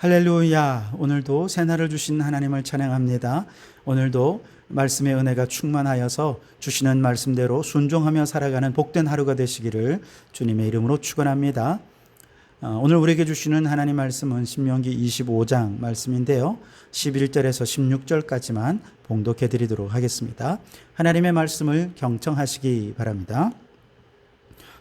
할렐루야. 오늘도 새날을 주신 하나님을 찬양합니다. 오늘도 말씀의 은혜가 충만하여서 주시는 말씀대로 순종하며 살아가는 복된 하루가 되시기를 주님의 이름으로 축원합니다. 오늘 우리에게 주시는 하나님 말씀은 신명기 25장 말씀인데요. 11절에서 16절까지만 봉독해 드리도록 하겠습니다. 하나님의 말씀을 경청하시기 바랍니다.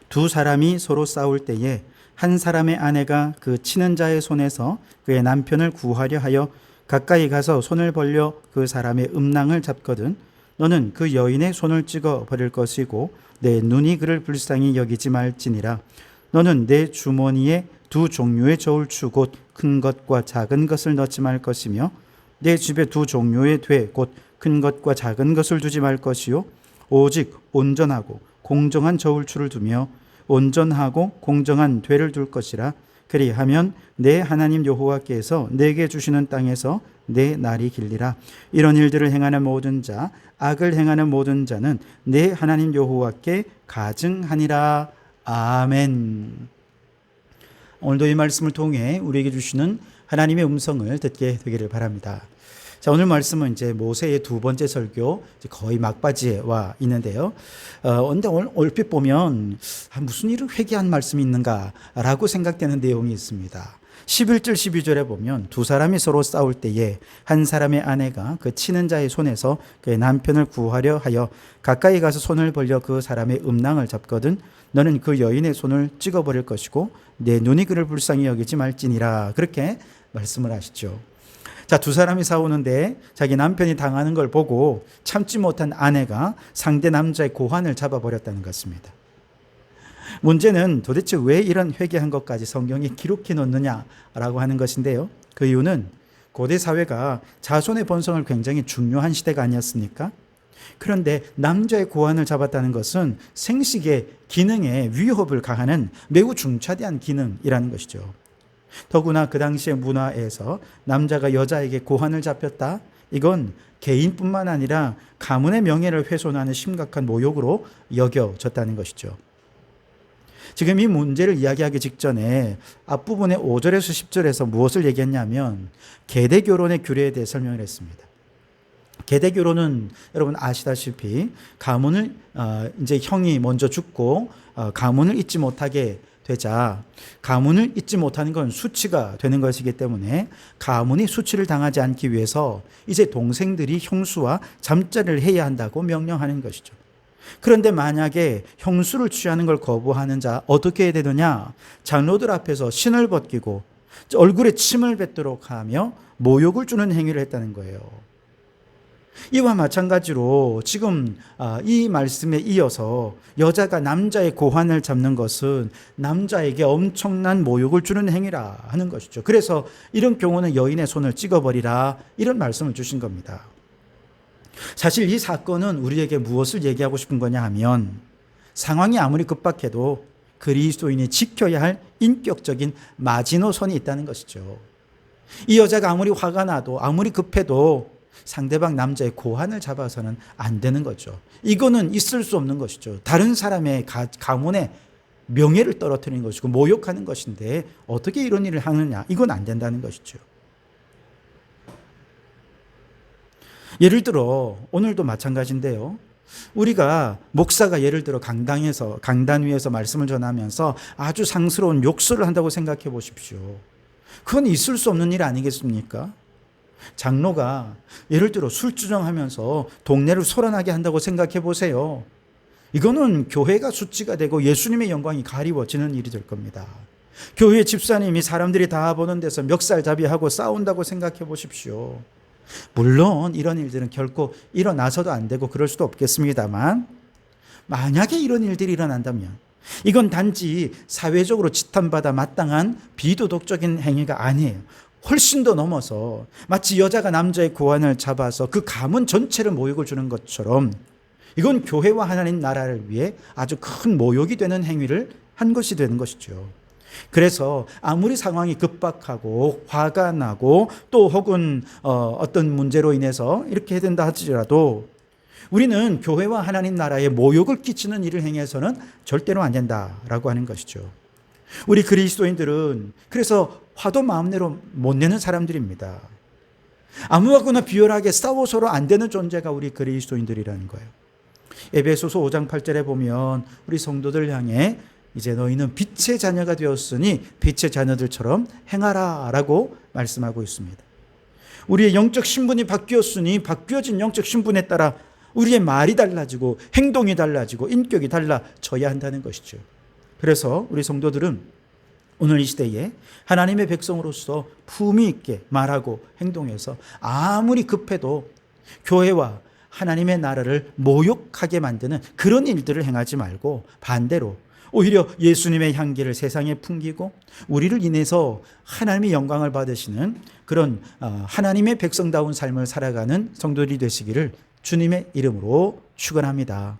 두 사람이 서로 싸울 때에 한 사람의 아내가 그 치는 자의 손에서 그의 남편을 구하려 하여 가까이 가서 손을 벌려 그 사람의 음낭을 잡거든 너는 그 여인의 손을 찍어 버릴 것이고 내 눈이 그를 불쌍히 여기지 말지니라. 너는 내 주머니에 두 종류의 저울추 곧 큰 것과 작은 것을 넣지 말 것이며 내 집에 두 종류의 돼 곧 큰 것과 작은 것을 두지 말 것이요 오직 온전하고 공정한 저울추를 두며 온전하고 공정한 되를 둘 것이라. 그리하면 내 하나님 여호와께서 내게 주시는 땅에서 내 날이 길리라. 이런 일들을 행하는 모든 자, 악을 행하는 모든 자는 내 하나님 여호와께 가증하니라. 아멘. 오늘도 이 말씀을 통해 우리에게 주시는 하나님의 음성을 듣게 되기를 바랍니다. 자, 오늘 말씀은 이제 모세의 두 번째 설교, 거의 막바지에 와 있는데요. 근데 오늘 얼핏 보면 무슨 일을 회개한 말씀이 있는가라고 생각되는 내용이 있습니다. 11절 12절에 보면 두 사람이 서로 싸울 때에 한 사람의 아내가 그 치는 자의 손에서 그의 남편을 구하려 하여 가까이 가서 손을 벌려 그 사람의 음낭을 잡거든 너는 그 여인의 손을 찍어버릴 것이고 내 눈이 그를 불쌍히 여기지 말지니라. 그렇게 말씀을 하시죠. 자, 두 사람이 싸우는데 자기 남편이 당하는 걸 보고 참지 못한 아내가 상대 남자의 고환을 잡아버렸다는 것입니다. 문제는 도대체 왜 이런 회개한 것까지 성경에 기록해 놓느냐라고 하는 것인데요. 그 이유는 고대 사회가 자손의 번성을 굉장히 중요한 시대가 아니었습니까? 그런데 남자의 고환을 잡았다는 것은 생식의 기능에 위협을 가하는 매우 중차대한 기능이라는 것이죠. 더구나 그 당시의 문화에서 남자가 여자에게 고환을 잡혔다? 이건 개인뿐만 아니라 가문의 명예를 훼손하는 심각한 모욕으로 여겨졌다는 것이죠. 지금 이 문제를 이야기하기 직전에 앞부분의 5절에서 10절에서 무엇을 얘기했냐면 계대 결혼의 규례에 대해 설명을 했습니다. 계대 결혼은 여러분 아시다시피 가문을 이제 형이 먼저 죽고 가문을 잇지 못하게 되자 가문을 잇지 못하는 건 수치가 되는 것이기 때문에 가문이 수치를 당하지 않기 위해서 이제 동생들이 형수와 잠자리를 해야 한다고 명령하는 것이죠. 그런데 만약에 형수를 취하는 걸 거부하는 자 어떻게 해야 되느냐? 장로들 앞에서 신을 벗기고 얼굴에 침을 뱉도록 하며 모욕을 주는 행위를 했다는 거예요. 이와 마찬가지로 지금 이 말씀에 이어서 여자가 남자의 고환을 잡는 것은 남자에게 엄청난 모욕을 주는 행위라 하는 것이죠. 그래서 이런 경우는 여인의 손을 찍어버리라 이런 말씀을 주신 겁니다. 사실 이 사건은 우리에게 무엇을 얘기하고 싶은 거냐 하면 상황이 아무리 급박해도 그리스도인이 지켜야 할 인격적인 마지노선이 있다는 것이죠. 이 여자가 아무리 화가 나도 아무리 급해도 상대방 남자의 고환을 잡아서는 안 되는 거죠. 이거는 있을 수 없는 것이죠. 다른 사람의 가문의 명예를 떨어뜨리는 것이고 모욕하는 것인데 어떻게 이런 일을 하느냐? 이건 안 된다는 것이죠. 예를 들어 오늘도 마찬가지인데요. 우리가 목사가 예를 들어 강단 위에서 말씀을 전하면서 아주 상스러운 욕설을 한다고 생각해 보십시오. 그건 있을 수 없는 일 아니겠습니까? 장로가 예를 들어 술주정하면서 동네를 소란하게 한다고 생각해 보세요. 이거는 교회가 수치가 되고 예수님의 영광이 가리워지는 일이 될 겁니다. 교회 집사님이 사람들이 다 보는 데서 멱살잡이하고 싸운다고 생각해 보십시오. 물론 이런 일들은 결코 일어나서도 안 되고 그럴 수도 없겠습니다만 만약에 이런 일들이 일어난다면 이건 단지 사회적으로 지탄받아 마땅한 비도덕적인 행위가 아니에요. 훨씬 더 넘어서 마치 여자가 남자의 고환을 잡아서 그 가문 전체를 모욕을 주는 것처럼 이건 교회와 하나님 나라를 위해 아주 큰 모욕이 되는 행위를 한 것이 되는 것이죠. 그래서 아무리 상황이 급박하고 화가 나고 또 혹은 어떤 문제로 인해서 이렇게 해야 된다 하더라도 우리는 교회와 하나님 나라에 모욕을 끼치는 일을 행해서는 절대로 안 된다라고 하는 것이죠. 우리 그리스도인들은 그래서 화도 마음대로 못 내는 사람들입니다. 아무하고나 비열하게 싸워서로 안 되는 존재가 우리 그리스도인들이라는 거예요. 에베소서 5장 8절에 보면 우리 성도들 향해 이제 너희는 빛의 자녀가 되었으니 빛의 자녀들처럼 행하라 라고 말씀하고 있습니다. 우리의 영적 신분이 바뀌었으니 바뀌어진 영적 신분에 따라 우리의 말이 달라지고 행동이 달라지고 인격이 달라져야 한다는 것이죠. 그래서 우리 성도들은 오늘 이 시대에 하나님의 백성으로서 품위 있게 말하고 행동해서 아무리 급해도 교회와 하나님의 나라를 모욕하게 만드는 그런 일들을 행하지 말고 반대로 오히려 예수님의 향기를 세상에 풍기고 우리를 인해서 하나님의 영광을 받으시는 그런 하나님의 백성다운 삶을 살아가는 성도들이 되시기를 주님의 이름으로 축원합니다.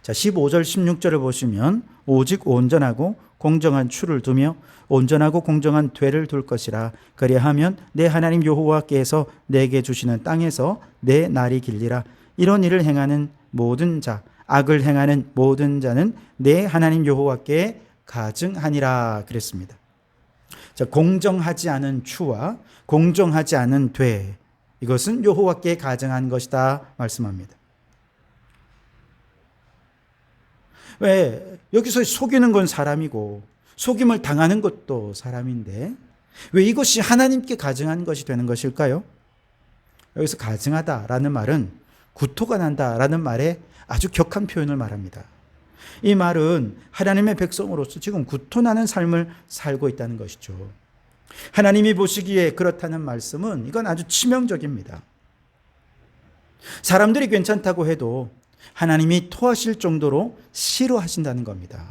자, 15절 16절을 보시면 오직 온전하고 공정한 추를 두며 온전하고 공정한 되를 둘 것이라. 그리하면 내 하나님 여호와께서 내게 주시는 땅에서 내 날이 길리라. 이런 일을 행하는 모든 자, 악을 행하는 모든 자는 내 하나님 여호와께 가증하니라 그랬습니다. 자, 공정하지 않은 추와 공정하지 않은 되, 이것은 여호와께 가증한 것이다 말씀합니다. 왜 여기서 속이는 건 사람이고 속임을 당하는 것도 사람인데 왜 이것이 하나님께 가증한 것이 되는 것일까요? 여기서 가증하다라는 말은 구토가 난다라는 말에 아주 격한 표현을 말합니다. 이 말은 하나님의 백성으로서 지금 구토나는 삶을 살고 있다는 것이죠. 하나님이 보시기에 그렇다는 말씀은 이건 아주 치명적입니다. 사람들이 괜찮다고 해도 하나님이 토하실 정도로 싫어하신다는 겁니다.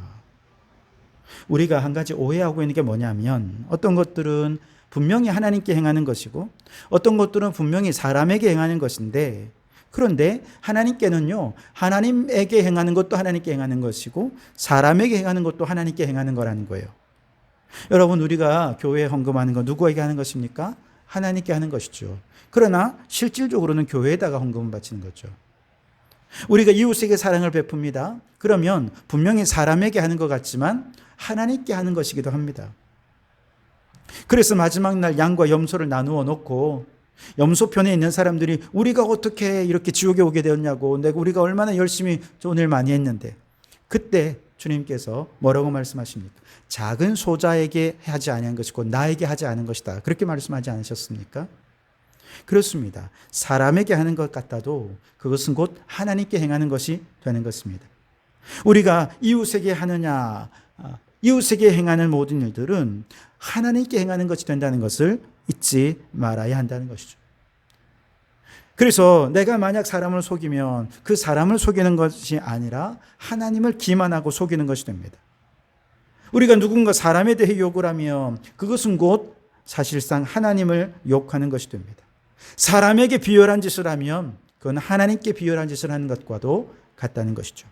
우리가 한 가지 오해하고 있는 게 뭐냐면 어떤 것들은 분명히 하나님께 행하는 것이고 어떤 것들은 분명히 사람에게 행하는 것인데 그런데 하나님께는요, 하나님에게 행하는 것도 하나님께 행하는 것이고 사람에게 행하는 것도 하나님께 행하는 거라는 거예요. 여러분, 우리가 교회에 헌금하는 건 누구에게 하는 것입니까? 하나님께 하는 것이죠. 그러나 실질적으로는 교회에다가 헌금을 바치는 거죠. 우리가 이웃에게 사랑을 베풉니다. 그러면 분명히 사람에게 하는 것 같지만 하나님께 하는 것이기도 합니다. 그래서 마지막 날 양과 염소를 나누어 놓고 염소편에 있는 사람들이 우리가 어떻게 이렇게 지옥에 오게 되었냐고, 우리가 얼마나 열심히 좋은 일 많이 했는데, 그때 주님께서 뭐라고 말씀하십니까? 작은 소자에게 하지 아니한 것이고 나에게 하지 않은 것이다. 그렇게 말씀하지 않으셨습니까? 그렇습니다. 사람에게 하는 것 같아도 그것은 곧 하나님께 행하는 것이 되는 것입니다. 우리가 이웃에게 하느냐, 이웃에게 행하는 모든 일들은 하나님께 행하는 것이 된다는 것을 잊지 말아야 한다는 것이죠. 그래서 내가 만약 사람을 속이면 그 사람을 속이는 것이 아니라 하나님을 기만하고 속이는 것이 됩니다. 우리가 누군가 사람에 대해 욕을 하면 그것은 곧 사실상 하나님을 욕하는 것이 됩니다. 사람에게 비열한 짓을 하면 그건 하나님께 비열한 짓을 하는 것과도 같다는 것이죠.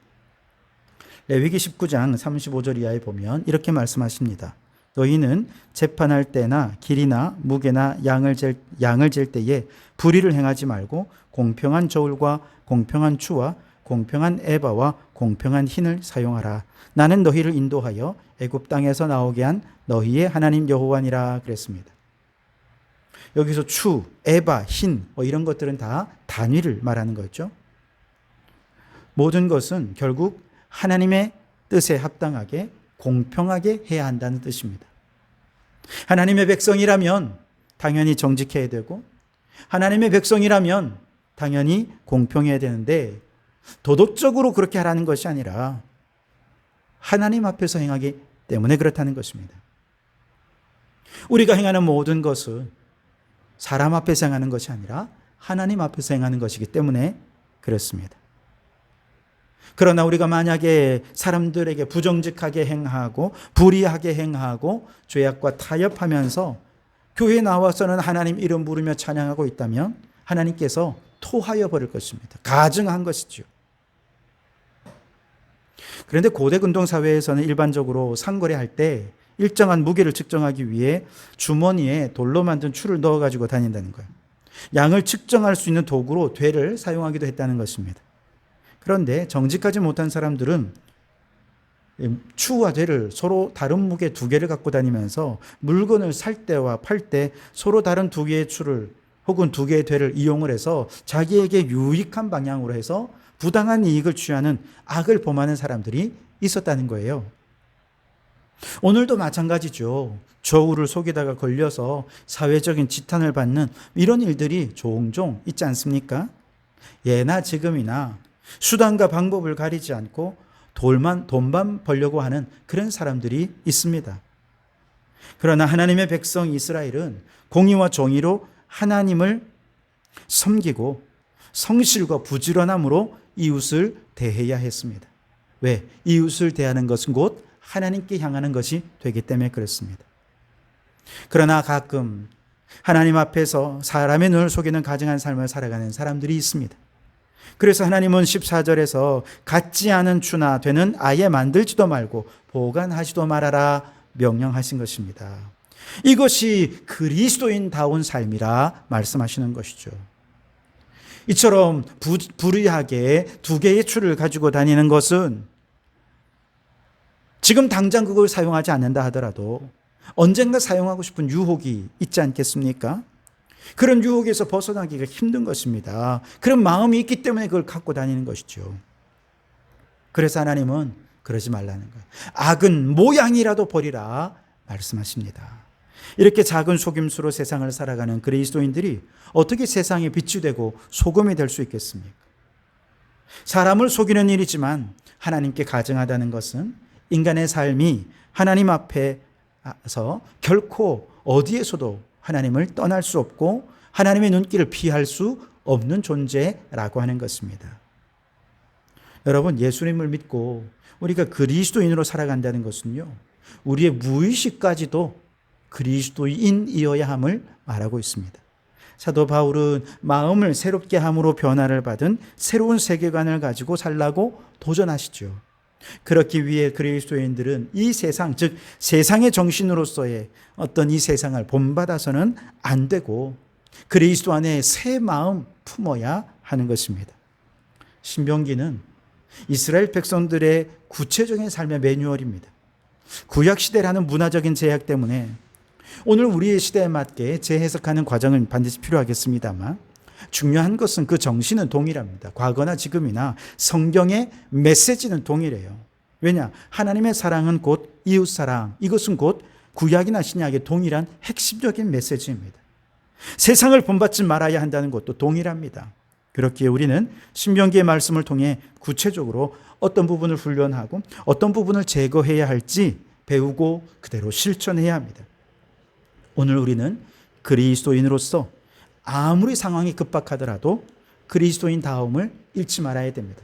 레위기 19장 35절 이하에 보면 이렇게 말씀하십니다. 너희는 재판할 때나 길이나 무게나 양을 잴 때에 불의를 행하지 말고 공평한 저울과 공평한 추와 공평한 에바와 공평한 흰을 사용하라. 나는 너희를 인도하여 애굽 땅에서 나오게 한 너희의 하나님 여호와니라 그랬습니다. 여기서 추, 에바, 흰 이런 것들은 다 단위를 말하는 거죠. 모든 것은 결국 하나님의 뜻에 합당하게 공평하게 해야 한다는 뜻입니다. 하나님의 백성이라면 당연히 정직해야 되고 하나님의 백성이라면 당연히 공평해야 되는데 도덕적으로 그렇게 하라는 것이 아니라 하나님 앞에서 행하기 때문에 그렇다는 것입니다. 우리가 행하는 모든 것은 사람 앞에서 행하는 것이 아니라 하나님 앞에서 행하는 것이기 때문에 그렇습니다. 그러나 우리가 만약에 사람들에게 부정직하게 행하고 불의하게 행하고 죄악과 타협하면서 교회에 나와서는 하나님 이름 부르며 찬양하고 있다면 하나님께서 토하여 버릴 것입니다. 가증한 것이죠. 그런데 고대 근동 사회에서는 일반적으로 상거래할 때 일정한 무게를 측정하기 위해 주머니에 돌로 만든 추를 넣어가지고 다닌다는 거예요. 양을 측정할 수 있는 도구로 되를 사용하기도 했다는 것입니다. 그런데 정직하지 못한 사람들은 추와 되를 서로 다른 무게 두 개를 갖고 다니면서 물건을 살 때와 팔 때 서로 다른 두 개의 추를 혹은 두 개의 되를 이용을 해서 자기에게 유익한 방향으로 해서 부당한 이익을 취하는 악을 범하는 사람들이 있었다는 거예요. 오늘도 마찬가지죠. 저울을 속이다가 걸려서 사회적인 지탄을 받는 이런 일들이 종종 있지 않습니까? 예나 지금이나 수단과 방법을 가리지 않고 돈만 벌려고 하는 그런 사람들이 있습니다. 그러나 하나님의 백성 이스라엘은 공의와 정의로 하나님을 섬기고 성실과 부지런함으로 이웃을 대해야 했습니다. 왜? 이웃을 대하는 것은 곧 하나님께 향하는 것이 되기 때문에 그렇습니다. 그러나 가끔 하나님 앞에서 사람의 눈을 속이는 가증한 삶을 살아가는 사람들이 있습니다. 그래서 하나님은 14절에서 같지 않은 추나 되는 아예 만들지도 말고 보관하지도 말아라 명령하신 것입니다. 이것이 그리스도인다운 삶이라 말씀하시는 것이죠. 이처럼 불의하게 두 개의 추를 가지고 다니는 것은 지금 당장 그걸 사용하지 않는다 하더라도 언젠가 사용하고 싶은 유혹이 있지 않겠습니까? 그런 유혹에서 벗어나기가 힘든 것입니다. 그런 마음이 있기 때문에 그걸 갖고 다니는 것이죠. 그래서 하나님은 그러지 말라는 거예요. 악은 모양이라도 버리라 말씀하십니다. 이렇게 작은 속임수로 세상을 살아가는 그리스도인들이 어떻게 세상에 빛이 되고 소금이 될 수 있겠습니까? 사람을 속이는 일이지만 하나님께 가증하다는 것은 인간의 삶이 하나님 앞에서 결코 어디에서도 하나님을 떠날 수 없고 하나님의 눈길을 피할 수 없는 존재라고 하는 것입니다. 여러분, 예수님을 믿고 우리가 그리스도인으로 살아간다는 것은요, 우리의 무의식까지도 그리스도인이어야 함을 말하고 있습니다. 사도 바울은 마음을 새롭게 함으로 변화를 받은 새로운 세계관을 가지고 살라고 도전하시죠. 그렇기 위해 그리스도인들은 이 세상, 즉 세상의 정신으로서의 어떤 이 세상을 본받아서는 안 되고 그리스도 안에 새 마음 품어야 하는 것입니다. 신명기는 이스라엘 백성들의 구체적인 삶의 매뉴얼입니다. 구약시대라는 문화적인 제약 때문에 오늘 우리의 시대에 맞게 재해석하는 과정은 반드시 필요하겠습니다만 중요한 것은 그 정신은 동일합니다. 과거나 지금이나 성경의 메시지는 동일해요. 왜냐? 하나님의 사랑은 곧 이웃사랑. 이것은 곧 구약이나 신약의 동일한 핵심적인 메시지입니다. 세상을 본받지 말아야 한다는 것도 동일합니다. 그렇기에 우리는 신명기의 말씀을 통해 구체적으로 어떤 부분을 훈련하고 어떤 부분을 제거해야 할지 배우고 그대로 실천해야 합니다. 오늘 우리는 그리스도인으로서 아무리 상황이 급박하더라도 그리스도인다움을 잃지 말아야 됩니다.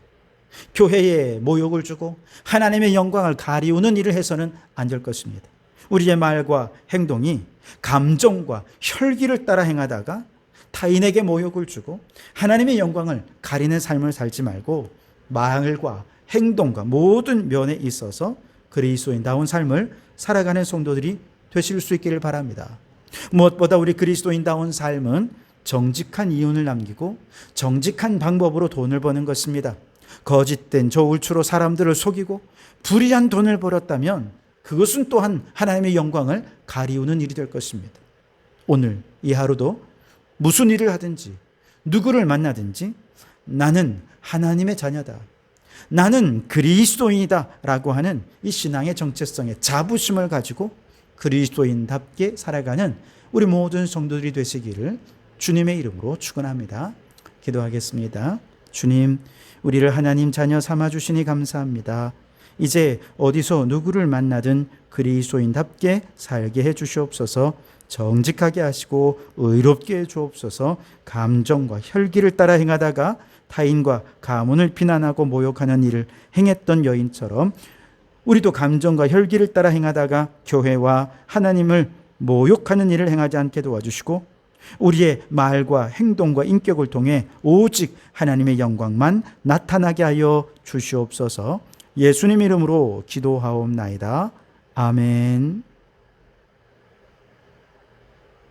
교회에 모욕을 주고 하나님의 영광을 가리우는 일을 해서는 안 될 것입니다. 우리의 말과 행동이 감정과 혈기를 따라 행하다가 타인에게 모욕을 주고 하나님의 영광을 가리는 삶을 살지 말고 말과 행동과 모든 면에 있어서 그리스도인다운 삶을 살아가는 성도들이 되실 수 있기를 바랍니다. 무엇보다 우리 그리스도인다운 삶은 정직한 이윤을 남기고 정직한 방법으로 돈을 버는 것입니다. 거짓된 저울추로 사람들을 속이고 불의한 돈을 벌었다면 그것은 또한 하나님의 영광을 가리우는 일이 될 것입니다. 오늘 이 하루도 무슨 일을 하든지 누구를 만나든지 나는 하나님의 자녀다, 나는 그리스도인이다 라고 하는 이 신앙의 정체성의 자부심을 가지고 그리스도인답게 살아가는 우리 모든 성도들이 되시기를 주님의 이름으로 축원합니다. 기도하겠습니다. 주님, 우리를 하나님 자녀 삼아주시니 감사합니다. 이제 어디서 누구를 만나든 그리스도인답게 살게 해주시옵소서. 정직하게 하시고 의롭게 해주옵소서. 감정과 혈기를 따라 행하다가 타인과 가문을 비난하고 모욕하는 일을 행했던 여인처럼 우리도 감정과 혈기를 따라 행하다가 교회와 하나님을 모욕하는 일을 행하지 않게 도와주시고 우리의 말과 행동과 인격을 통해 오직 하나님의 영광만 나타나게 하여 주시옵소서. 예수님 이름으로 기도하옵나이다. 아멘.